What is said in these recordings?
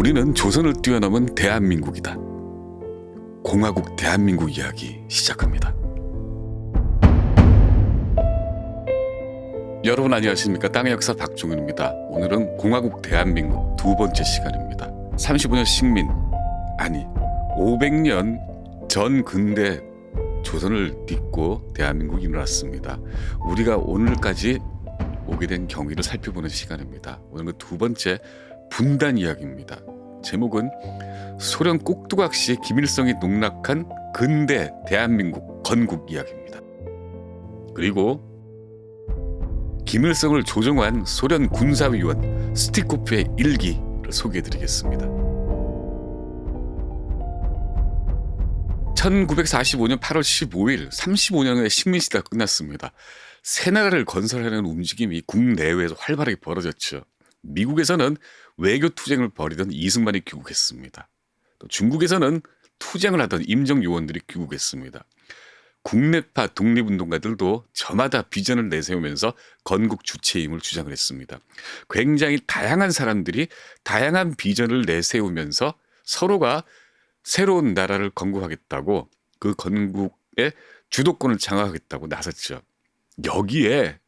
우리는 조선을 뛰어넘은 대한민국이다. 공화국 대한민국 이야기 시작합니다. 여러분 안녕하십니까? 땅의 역사 박종윤입니다. 오늘은 공화국 대한민국 두 번째 시간입니다. 35년 식민, 아니 500년 전 근대 조선을 딛고 대한민국이 일어났습니다. 우리가 오늘까지 오게 된 경위를 살펴보는 시간입니다. 오늘은 두 번째 분단 이야기입니다. 제목은 소련 꼭두각시의 김일성이 농락한 근대 대한민국 건국 이야기입니다. 그리고 김일성을 조종한 소련 군사위원 스티코프의 일기를 소개해드리겠습니다. 1945년 8월 15일 35년의 식민시대가 끝났습니다. 새 나라를 건설하려는 움직임이 국내외에서 활발하게 벌어졌죠. 미국에서는 외교 투쟁을 벌이던 이승만이 귀국했습니다. 또 중국에서는 투쟁을 하던 임정요원들이 귀국했습니다. 국내파 독립운동가들도 저마다 비전을 내세우면서 건국 주체임을 주장을 했습니다. 굉장히 다양한 사람들이 다양한 비전을 내세우면서 서로가 새로운 나라를 건국하겠다고, 그 건국의 주도권을 장악하겠다고 나섰죠. 여기에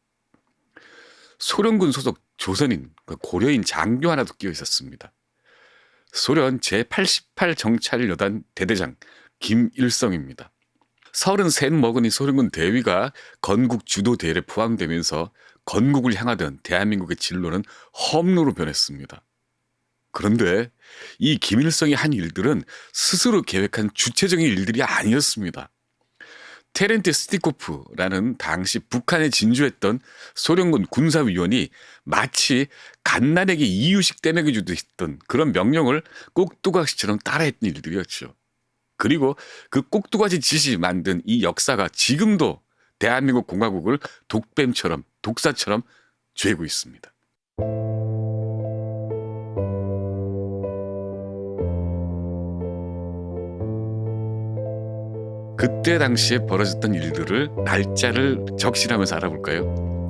소련군 소속 조선인, 고려인 장교 하나도 끼어 있었습니다. 소련 제88 정찰여단 대대장 김일성입니다. 33 먹은 이 소련군 대위가 건국 주도 대회에 포함되면서 건국을 향하던 대한민국의 진로는 험로로 변했습니다. 그런데 이 김일성이 한 일들은 스스로 계획한 주체적인 일들이 아니었습니다. 테렌트 스티코프라는 당시 북한에 진주했던 소련군 군사위원이 마치 갓난에게 이유식 떼먹여 주듯 그런 명령을 꼭두각시처럼 따라했던 일들이었죠. 그리고 그 꼭두가시 짓이 만든 이 역사가 지금도 대한민국 공화국을 독뱀처럼, 독사처럼 죄고 있습니다. 그때 당시에 벌어졌던 일들을 날짜를 적실하면서 알아볼까요?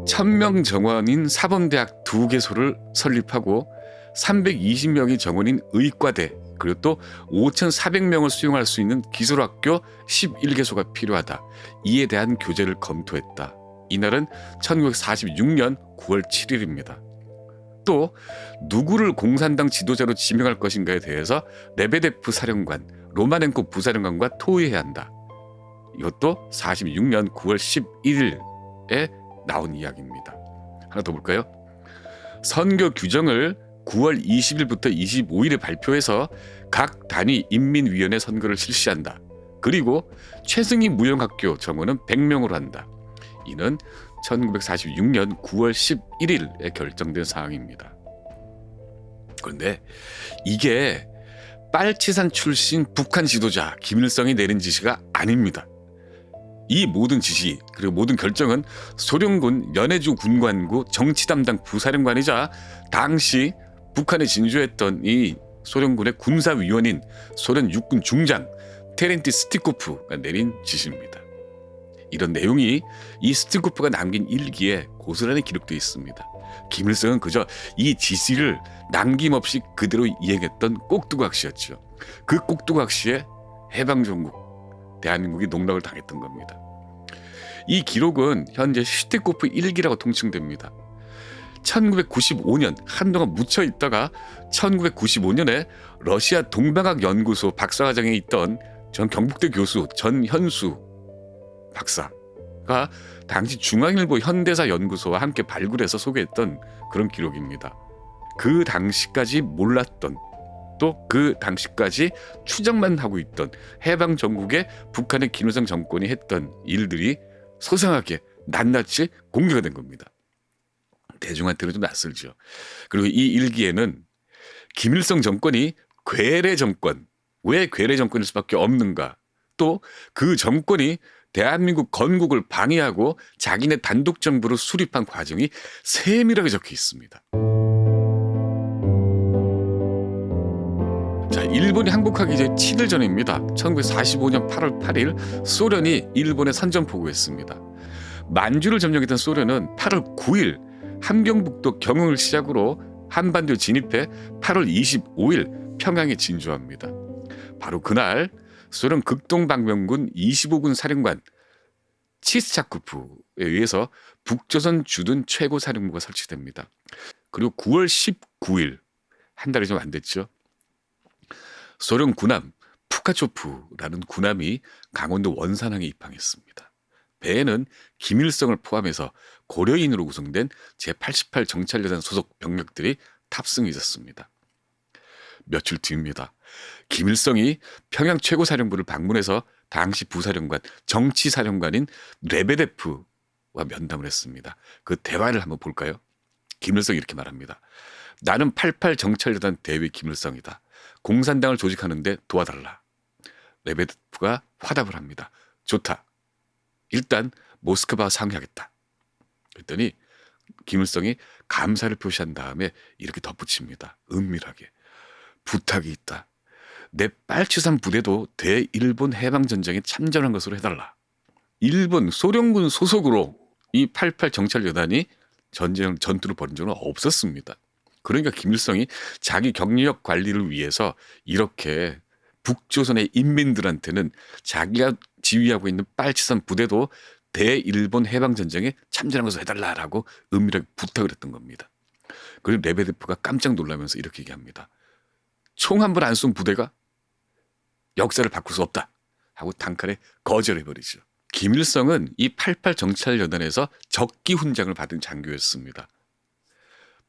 1000명 정원인 사범대학 2개소를 설립하고 320명이 정원인 의과대, 그리고 또 5400명을 수용할 수 있는 기술학교 11개소가 필요하다. 이에 대한 교재를 검토했다. 이날은 1946년 9월 7일입니다. 또 누구를 공산당 지도자로 지명할 것인가에 대해서 레베데프 사령관, 로마넨코 부사령관과 토의해야 한다. 이것도 46년 9월 11일에 나온 이야기입니다. 하나 더 볼까요? 선거 규정을 9월 20일부터 25일에 발표해서 각 단위 인민위원회 선거를 실시한다. 그리고 최승희 무용학교 정원은 100명으로 한다. 이는 1946년 9월 11일에 결정된 사항입니다. 그런데 이게 빨치산 출신 북한 지도자 김일성이 내린 지시가 아닙니다. 이 모든 지시, 그리고 모든 결정은 소련군 연해주 군관구 정치 담당 부사령관이자 당시 북한에 진주했던 이 소련군의 군사위원인 소련 육군 중장 테렌티 스티코프가 내린 지시입니다. 이런 내용이 이 스티코프가 남긴 일기에 고스란히 기록되어 있습니다. 김일성은 그저 이 지시를 남김없이 그대로 이행했던 꼭두각시였죠. 그 꼭두각시에 해방정국 대한민국이 농락을 당했던 겁니다. 이 기록은 현재 스티코프 일기라고 통칭됩니다. 1995년 한동안 묻혀 있다가 1995년에 러시아 동방학 연구소 박사과정에 있던 전 경북대 교수 전현수 박사가 당시 중앙일보 현대사 연구소와 함께 발굴해서 소개했던 그런 기록입니다. 그 당시까지 몰랐던, 또 그 당시까지 추정만 하고 있던 해방 전국의 북한의 김일성 정권이 했던 일들이 소상하게 낱낱이 공개가 된 겁니다. 대중한테는 좀 낯설죠. 그리고 이 일기에는 김일성 정권이 괴뢰 정권, 왜 괴뢰 정권일 수밖에 없는가, 또 그 정권이 대한민국 건국을 방해하고 자기네 단독 정부를 수립한 과정이 세밀하게 적혀 있습니다. 자, 일본이 항복하기 이제 7일 전입니다. 1945년 8월 8일 소련이 일본에 선전포고했습니다. 만주를 점령했던 소련은 8월 9일 함경북도 경흥을 시작으로 한반도에 진입해 8월 25일 평양에 진주합니다. 바로 그날 소련 극동방면군 25군 사령관 치스차코프에 의해서 북조선 주둔 최고 사령부가 설치됩니다. 그리고 9월 19일, 한 달이 좀 안 됐죠. 소련 군함 푸카초프라는 군함이 강원도 원산항에 입항했습니다. 배에는 김일성을 포함해서 고려인으로 구성된 제88 정찰여단 소속 병력들이 탑승해 있었습니다. 며칠 뒤입니다. 김일성이 평양 최고사령부를 방문해서 당시 부사령관, 정치사령관인 레베데프와 면담을 했습니다. 그 대화를 한번 볼까요? 김일성이 이렇게 말합니다. 나는 88 정찰여단 대위 김일성이다. 공산당을 조직하는데 도와달라. 레베데프가 화답을 합니다. 좋다. 일단 모스크바와 상의하겠다. 그랬더니 김일성이 감사를 표시한 다음에 이렇게 덧붙입니다. 은밀하게. 부탁이 있다. 내 빨치산 부대도 대일본 해방전쟁에 참전한 것으로 해달라. 일본 소련군 소속으로 이 88 정찰여단이 전투를 벌인 적은 없었습니다. 그러니까 김일성이 자기 경력 관리를 위해서 이렇게 북조선의 인민들한테는 자기가 지휘하고 있는 빨치산 부대도 대일본 해방전쟁에 참전한 것을 해달라라고 은밀하게 부탁을 했던 겁니다. 그리고 레베데프가 깜짝 놀라면서 이렇게 얘기합니다. 총 한 번 안 쏜 부대가 역사를 바꿀 수 없다 하고 단칼에 거절해버리죠. 김일성은 이 88 정찰여단에서 적기 훈장을 받은 장교였습니다.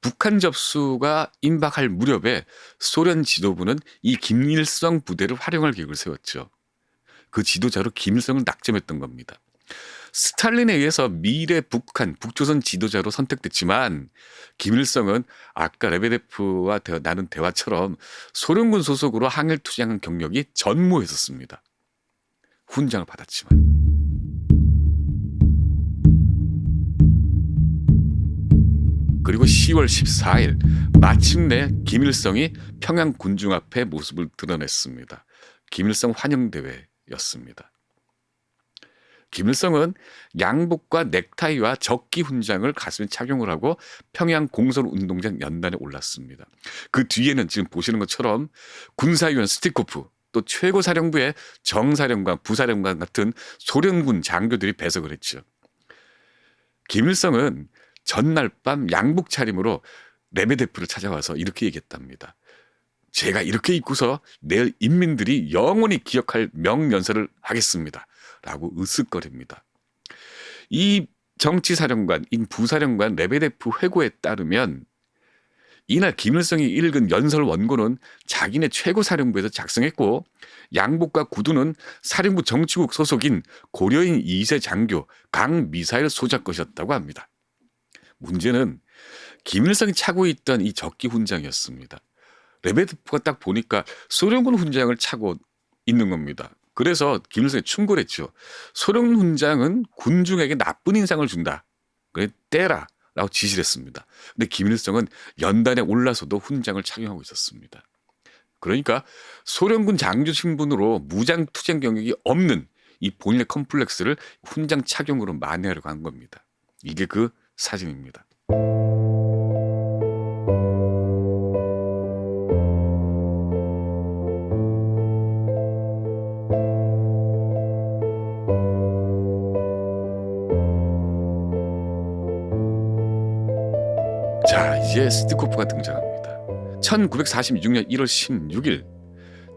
북한 접수가 임박할 무렵에 소련 지도부는 이 김일성 부대를 활용할 계획을 세웠죠. 그 지도자로 김일성을 낙점했던 겁니다. 스탈린에 의해서 미래 북한, 북조선 지도자로 선택됐지만 김일성은 아까 레베데프와 나눈 대화처럼 소련군 소속으로 항해를 투쟁한 경력이 전무했었습니다. 훈장을 받았지만. 그리고 10월 14일 마침내 김일성이 평양 군중 앞에 모습을 드러냈습니다. 김일성 환영대회였습니다. 김일성은 양복과 넥타이와 적기 훈장을 가슴에 착용을 하고 평양 공설운동장 연단에 올랐습니다. 그 뒤에는 지금 보시는 것처럼 군사위원 스티코프, 또 최고사령부의 정사령관, 부사령관 같은 소련군 장교들이 배석을 했죠. 김일성은 전날 밤 양복 차림으로 레베데프를 찾아와서 이렇게 얘기했답니다. 제가 이렇게 입고서 내일 인민들이 영원히 기억할 명연설을 하겠습니다. 라고 으쓱거립니다. 이 정치사령관, 부사령관 레베데프 회고에 따르면 이날 김일성이 읽은 연설 원고는 자기네 최고사령부에서 작성했고 양복과 구두는 사령부 정치국 소속인 고려인 2세 장교 강미사일 소자 것이었다고 합니다. 문제는 김일성이 차고 있던 이 적기 훈장이었습니다. 레베데프가 딱 보니까 소련군 훈장을 차고 있는 겁니다. 그래서 김일성이 충고했죠. 소련 훈장은 군중에게 나쁜 인상을 준다. 그래 떼라 라고 지시를 했습니다. 근데 김일성은 연단에 올라서도 훈장을 착용하고 있었습니다. 그러니까 소련군 장교 신분으로 무장 투쟁 경력이 없는 이 본인의 컴플렉스를 훈장 착용으로 만회하려고 한 겁니다. 이게 그 사진입니다. 자, 이제 스티코프가 등장합니다. 1946년 1월 16일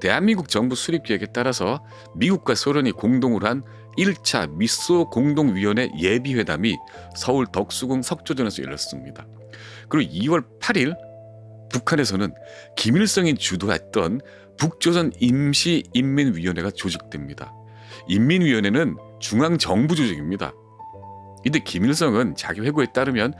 대한민국 정부 수립계획에 따라서 미국과 소련이 공동으로 한 1차 미소 공동위원회 예비회담이 서울 덕수궁 석조전에서 열렸습니다. 그리고 2월 8일 북한에서는 김일성이 주도했던 북조선 임시인민위원회가 조직됩니다. 인민위원회는 중앙정부 조직입니다. 이때 김일성은 자기 회고에 따르면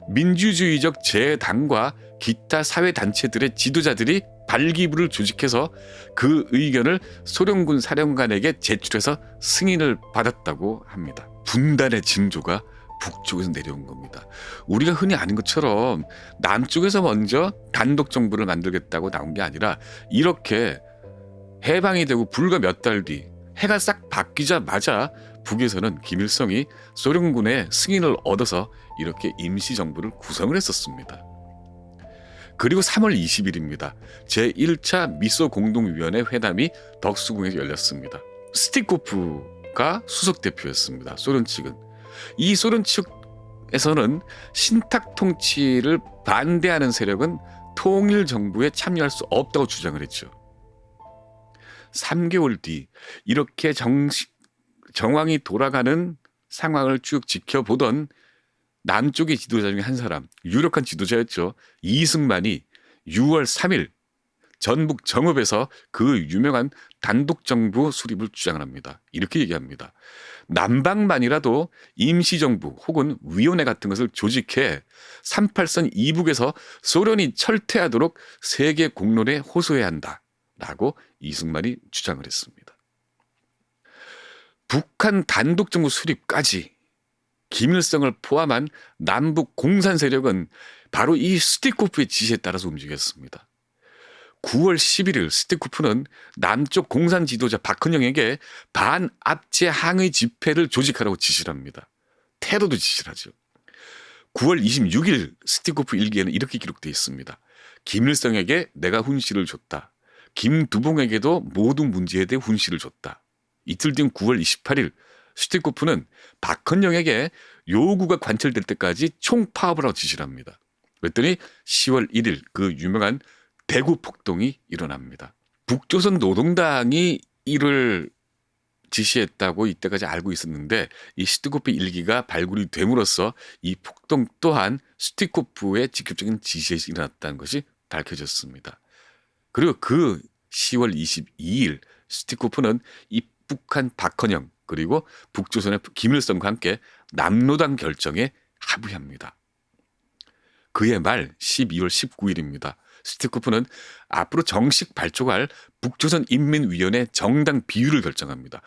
민주주의적 재당과 기타 사회단체들의 지도자들이 발기부를 조직해서 그 의견을 소련군 사령관에게 제출해서 승인을 받았다고 합니다. 분단의 징조가 북쪽에서 내려온 겁니다. 우리가 흔히 아는 것처럼 남쪽에서 먼저 단독 정부를 만들겠다고 나온 게 아니라 이렇게 해방이 되고 불과 몇 달 뒤 해가 싹 바뀌자마자 북에서는 김일성이 소련군의 승인을 얻어서 이렇게 임시정부를 구성을 했었습니다. 그리고 3월 20일입니다. 제1차 미소 공동위원회 회담이 덕수궁에서 열렸습니다. 스티코프가 수석 대표였습니다. 소련 측은. 이 소련 측에서는 신탁 통치를 반대하는 세력은 통일 정부에 참여할 수 없다고 주장을 했죠. 3개월 뒤 이렇게 정황이 돌아가는 상황을 쭉 지켜보던 남쪽의 지도자 중에 한 사람, 유력한 지도자였죠. 이승만이 6월 3일 전북 정읍에서 그 유명한 단독정부 수립을 주장을 합니다. 이렇게 얘기합니다. 남방만이라도 임시정부 혹은 위원회 같은 것을 조직해 38선 이북에서 소련이 철퇴하도록 세계 공론에 호소해야 한다라고 이승만이 주장을 했습니다. 북한 단독정부 수립까지 김일성을 포함한 남북 공산 세력은 바로 이 스티코프의 지시에 따라서 움직였습니다. 9월 11일 스티코프는 남쪽 공산 지도자 박헌영에게 반압제 항의 집회를 조직하라고 지시를 합니다. 테러도 지시를 하죠. 9월 26일 스티코프 일기에는 이렇게 기록되어 있습니다. 김일성에게 내가 훈시를 줬다. 김두봉에게도 모든 문제에 대해 훈시를 줬다. 이틀 뒤인 9월 28일 스티코프는 박헌영에게 요구가 관철될 때까지 총파업을 하고 지시를 합니다. 그랬더니 10월 1일 그 유명한 대구 폭동이 일어납니다. 북조선 노동당이 이를 지시했다고 이때까지 알고 있었는데 이 스티코프 일기가 발굴이 됨으로써 이 폭동 또한 스티코프의 직접적인 지시에서 일어났다는 것이 밝혀졌습니다. 그리고 그 10월 22일 스티코프는 이 북한 박헌영 그리고 북조선의 김일성과 함께 남로당 결정에 합의합니다. 그해 말 12월 19일입니다. 스티코프는 앞으로 정식 발족할 북조선 인민위원회 정당 비율을 결정합니다.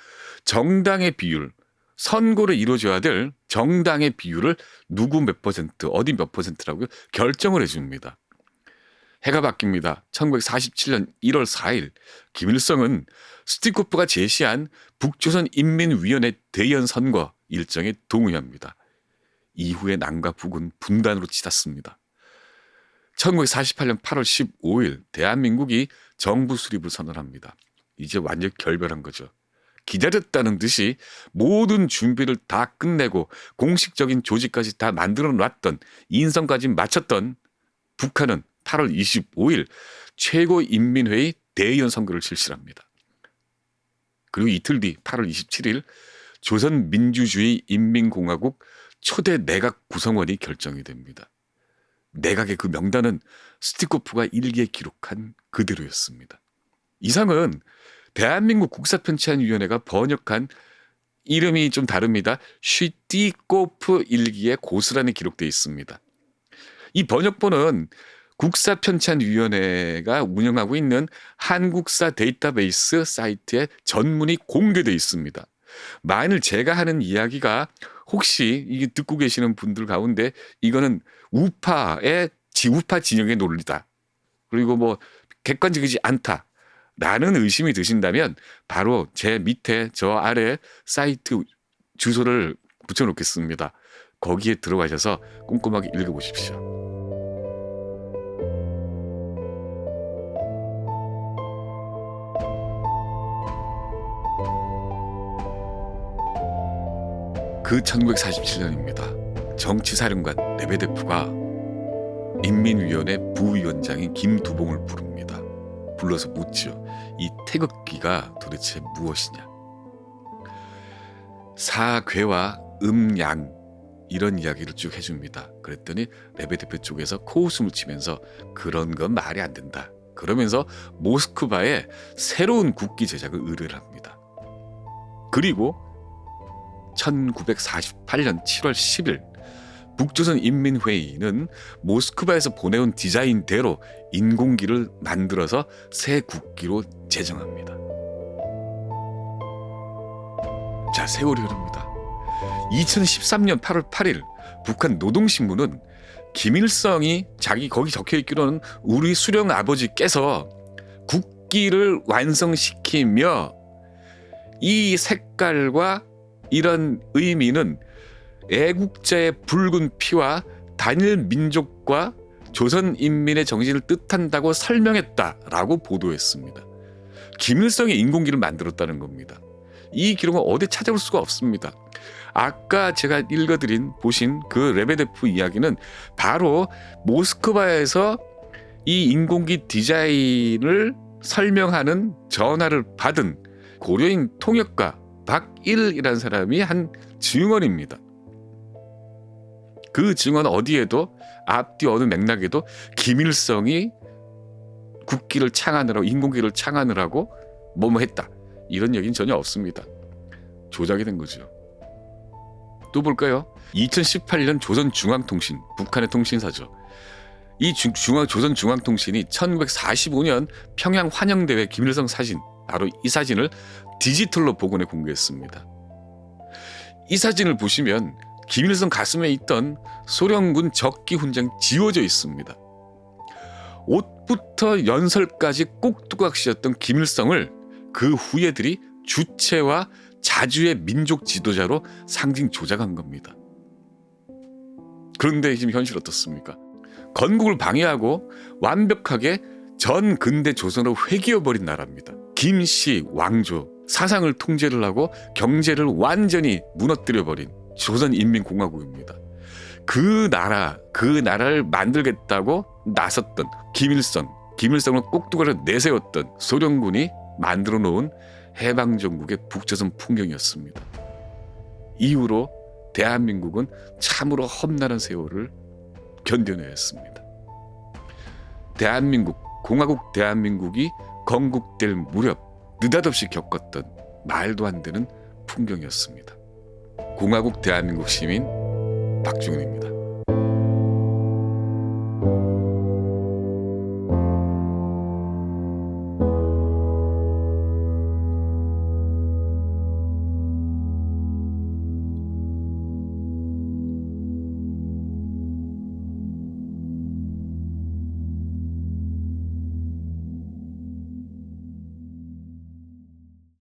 정당의 비율, 선거로 이루어져야 될 정당의 비율을 누구 몇 퍼센트, 어디 몇 퍼센트라고 결정을 해줍니다. 해가 바뀝니다. 1947년 1월 4일 김일성은 스티코프가 제시한 북조선 인민위원회 대연 선거 일정에 동의합니다. 이후에 남과 북은 분단으로 치닫습니다. 1948년 8월 15일 대한민국이 정부 수립을 선언합니다. 이제 완전히 결별한 거죠. 기다렸다는 듯이 모든 준비를 다 끝내고 공식적인 조직까지 다 만들어 놨던 인선까지 마쳤던 북한은 8월 25일 최고인민회의 대의원 선거를 실시합니다. 그리고 이틀 뒤 8월 27일 조선민주주의인민공화국 초대 내각 구성원이 결정이 됩니다. 내각의 그 명단은 스티코프가 일기에 기록한 그대로였습니다. 이상은 대한민국 국사편찬위원회가 번역한 이름이 좀 다릅니다. 슈티코프 일기에 고스란히 기록되어 있습니다. 이 번역본은 국사편찬위원회가 운영하고 있는 한국사 데이터베이스 사이트에 전문이 공개되어 있습니다. 만일 제가 하는 이야기가 혹시 이게 듣고 계시는 분들 가운데 이거는 우파 진영의 논리다. 그리고 뭐 객관적이지 않다라는 의심이 드신다면 바로 제 밑에 저 아래 사이트 주소를 붙여놓겠습니다. 거기에 들어가셔서 꼼꼼하게 읽어보십시오. 그 1947년입니다. 정치사령관 레베데프가 인민위원회 부위원장인 김두봉을 부릅니다. 불러서 묻죠. 이 태극기가 도대체 무엇이냐. 사괴와 음양 이런 이야기를 쭉 해줍니다. 그랬더니 레베데프 쪽에서 코웃음을 치면서 그런 건 말이 안 된다. 그러면서 모스크바에 새로운 국기 제작을 의뢰를 합니다. 그리고 1948년 7월 10일 북조선 인민회의는 모스크바에서 보내온 디자인대로 인공기를 만들어서 새 국기로 제정합니다. 자, 세월이 흐릅니다. 2013년 8월 8일 북한 노동신문은 김일성이 자기 거기 적혀있기로는 우리 수령 아버지께서 국기를 완성시키며 이 색깔과 이런 의미는 애국자의 붉은 피와 단일 민족과 조선 인민의 정신을 뜻한다고 설명했다라고 보도했습니다. 김일성이 인공기를 만들었다는 겁니다. 이 기록은 어디 찾아볼 수가 없습니다. 아까 제가 보신 그 레베데프 이야기는 바로 모스크바에서 이 인공기 디자인을 설명하는 전화를 받은 고려인 통역가 박일이라는 사람이 한 증언입니다. 그 증언 어디에도 앞뒤 어느 맥락에도 김일성이 국기를 창안하라고 인공기를 창안하라고 뭐뭐 했다 이런 얘기는 전혀 없습니다. 조작이 된 거죠. 또 볼까요? 2018년 조선중앙통신, 북한의 통신사죠. 이 조선중앙통신이 1945년 평양 환영대회 김일성 사진, 바로 이 사진을 디지털로 복원해 공개했습니다. 이 사진을 보시면 김일성 가슴에 있던 소련군 적기 훈장이 지워져 있습니다. 옷부터 연설까지 꼭두각시였던 김일성을 그 후예들이 주체와 자주의 민족 지도자로 상징 조작한 겁니다. 그런데 지금 현실 어떻습니까? 건국을 방해하고 완벽하게 전 근대 조선으로 회귀어버린 나라입니다. 김씨 왕조, 사상을 통제를 하고 경제를 완전히 무너뜨려버린 조선인민공화국입니다. 그 나라를 만들겠다고 나섰던 김일성을 꼭두각을 내세웠던 소련군이 만들어 놓은 해방정국의 북조선 풍경이었습니다. 이후로 대한민국은 참으로 험난한 세월을 견뎌내야 했습니다. 공화국 대한민국이 건국될 무렵 느닷없이 겪었던 말도 안 되는 풍경이었습니다. 공화국 대한민국 시민 박중훈입니다.